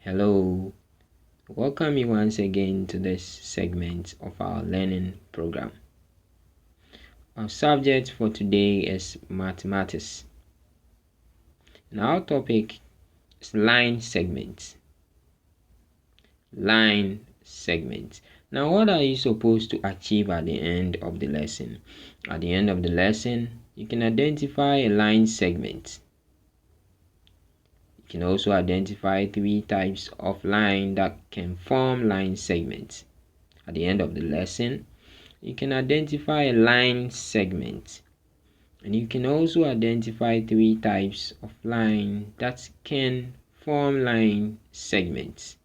Hello, welcome you once again to this segment of our learning program. Our subject for today is mathematics, and our topic is line segments. Line segments. Now, what are you supposed to achieve at the end of the lesson? At the end of the lesson, you can identify a line segment. You can also identify 3 types of line that can form line segments. At the end of the lesson, you can identify a line segment, and you can also identify 3 types of line that can form line segments.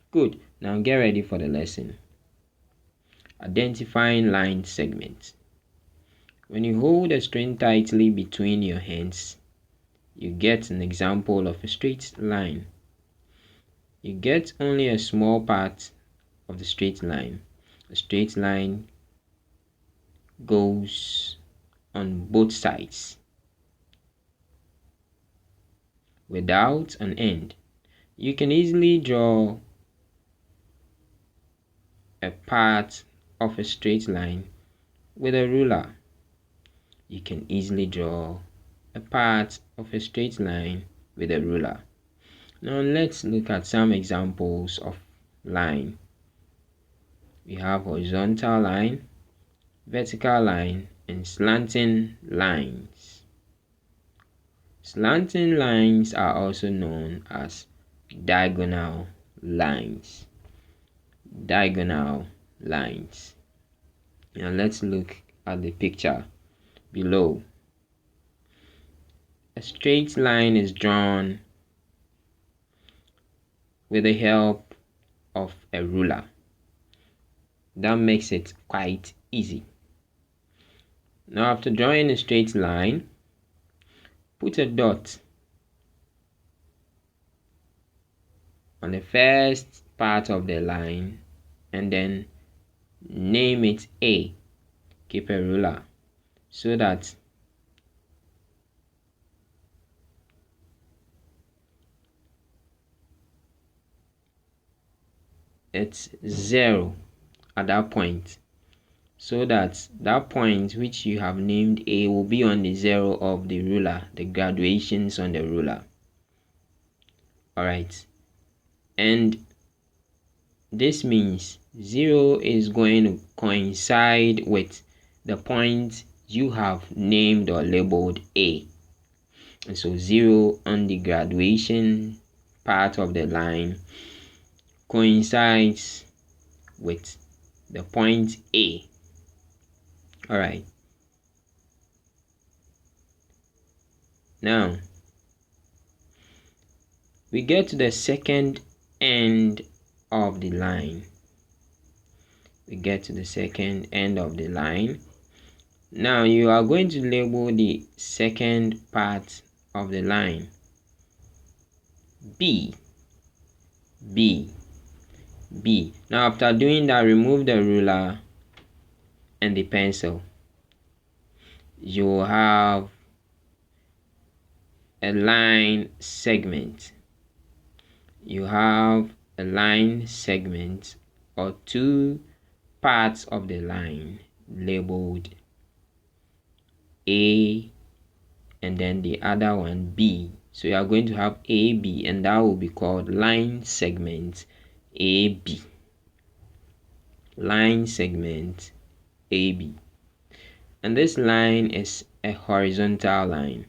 Good. Now get ready for the lesson. Identifying line segments. When you hold a string tightly between your hands, you get an example of a straight line. You get only a small part of the straight line. A straight line goes on both sides without an end. You can easily draw a part of a straight line with a ruler. You can easily draw a part of a straight line with a ruler. Now let's look at some examples of line. We have horizontal line, vertical line, and slanting lines. Slanting lines are also known as diagonal lines. Diagonal lines. Now let's look at the picture below. A straight line is drawn with the help of a ruler. That makes it quite easy. Now after drawing a straight line, put a dot on the first part of the line and then name it A. Keep a ruler so that it's 0 at that point, so that that point which you have named A will be on the 0 of the ruler, the graduations on the ruler. Alright, and this means 0 is going to coincide with the point you have named or labeled A. And so 0 on the graduation part of the line coincides with the point A. Alright. Now, we get to the second end of the line. We get to the second end of the line. Now, you are going to label the second part of the line B. B. B. Now, after doing that, remove the ruler and the pencil. You will have a line segment. You have a line segment or 2 parts of the line labeled A and then the other one B. So you are going to have AB, and that will be called line segment AB. Line segment AB. And this line is a horizontal line.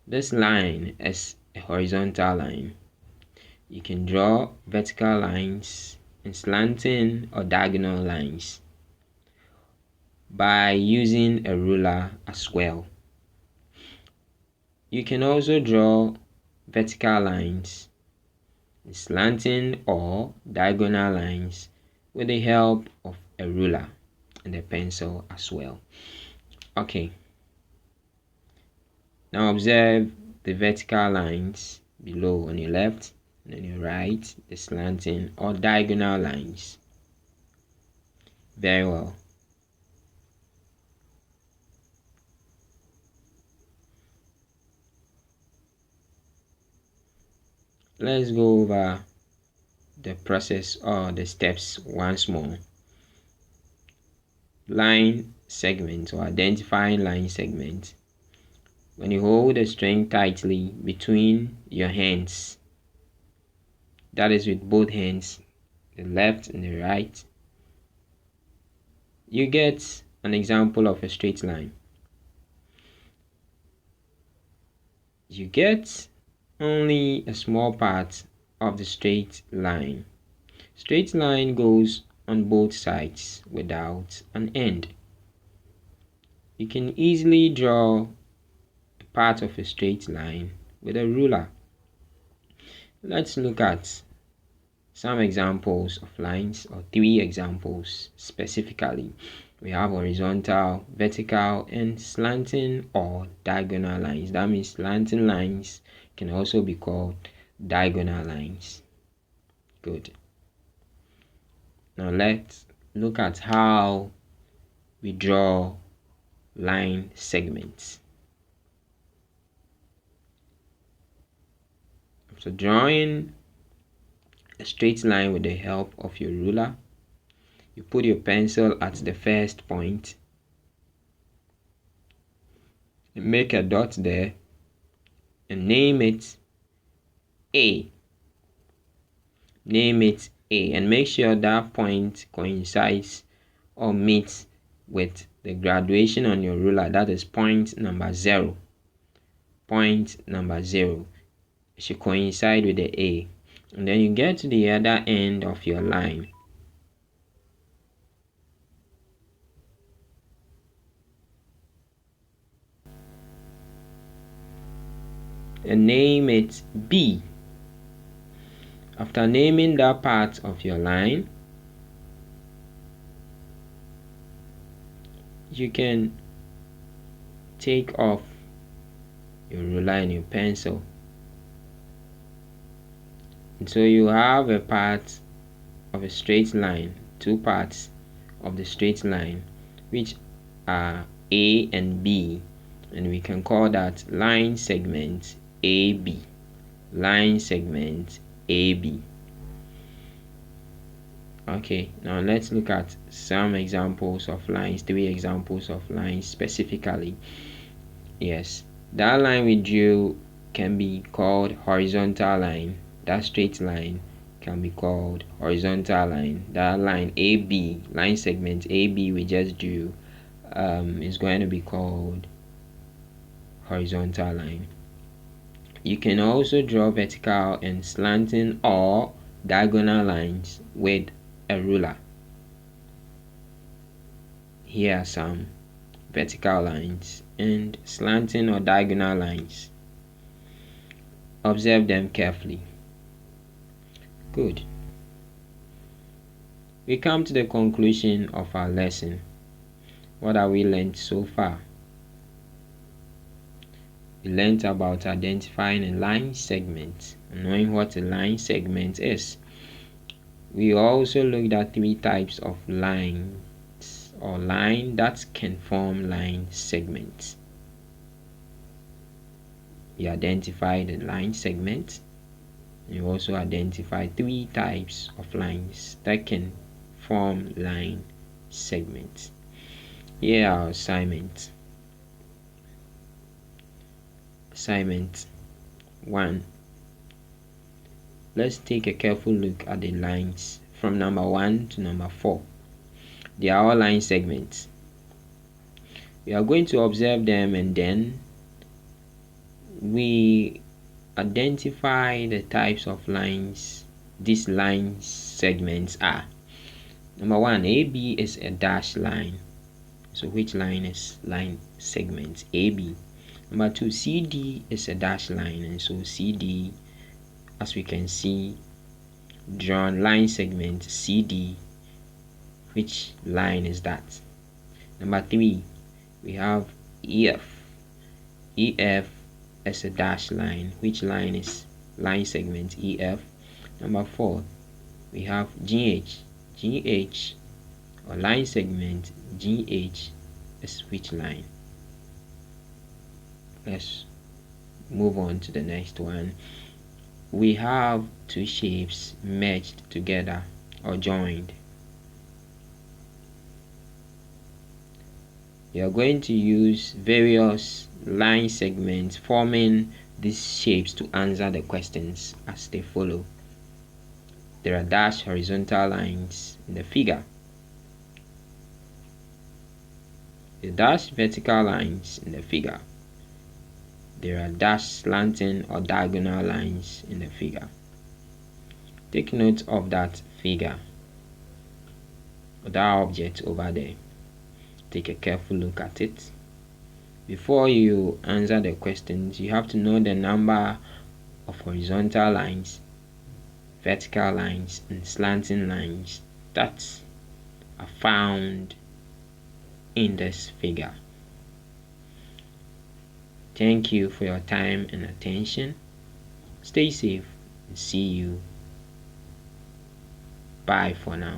This line is a horizontal line. You can draw vertical lines and slanting or diagonal lines by using a ruler as well. You can also draw vertical lines, slanting or diagonal lines with the help of a ruler and a pencil as well. Okay. Now observe the vertical lines below on your left and on your right, the slanting or diagonal lines. Very well. Let's go over the process or the steps once more. Line segment, or identifying line segment. When you hold the string tightly between your hands, that is with both hands, the left and the right, you get an example of a straight line. You get only a small part of the straight line. Straight line goes on both sides without an end. You can easily draw a part of a straight line with a ruler. Let's look at some examples of lines, or 3 examples specifically. We have horizontal, vertical, and slanting or diagonal lines. That means slanting lines can also be called diagonal lines. Good. Now let's look at how we draw line segments. So drawing a straight line with the help of your ruler, you put your pencil at the first point, you make a dot there and name it A. Name it A and make sure that point coincides or meets with the graduation on your ruler, that is point number 0. Point number 0 should coincide with the A. And then you get to the other end of your line. And name it B. After naming that part of your line, you can take off your ruler and your pencil. And so you have a part of a straight line, 2 parts of the straight line, which are A and B, and we can call that line segment AB. Line segment AB. Okay, now let's look at some examples of lines, 3 examples of lines specifically. Yes, that line we drew can be called horizontal line. That straight line can be called horizontal line. That line AB, line segment AB we just drew, is going to be called horizontal line. You can also draw vertical and slanting or diagonal lines with a ruler. Here are some vertical lines and slanting or diagonal lines. Observe them carefully. Good. We come to the conclusion of our lesson. What have we learned so far? We learned about identifying a line segment and knowing what a line segment is. We also looked at 3 types of lines or line that can form line segments. We identified the line segment. You also identify 3 types of lines that can form line segments. Here are our assignments. Assignment 1. Let's take a careful look at the lines from number 1 to number 4. They are all line segments. We are going to observe them and then we identify the types of lines these line segments are. Number 1, AB is a dashed line. So which line is line segment? AB. Number 2, CD is a dashed line, and so CD, as we can see, drawn line segment CD. Which line is that? Number 3, we have EF. EF is a dashed line. Which line is line segment EF? Number 4, we have GH. GH or line segment GH is which line? Let's move on to the next one. we have two shapes merged together or joined. You are going to use various line segments forming these shapes to answer the questions as they follow. There are dashed horizontal lines in the figure. The dashed vertical lines in the figure. There are dashed slanting or diagonal lines in the figure. Take note of that figure or that object over there. Take a careful look at it. Before you answer the questions, you have to know the number of horizontal lines, vertical lines, and slanting lines that are found in this figure. Thank you for your time and attention. Stay safe and see you. Bye for now.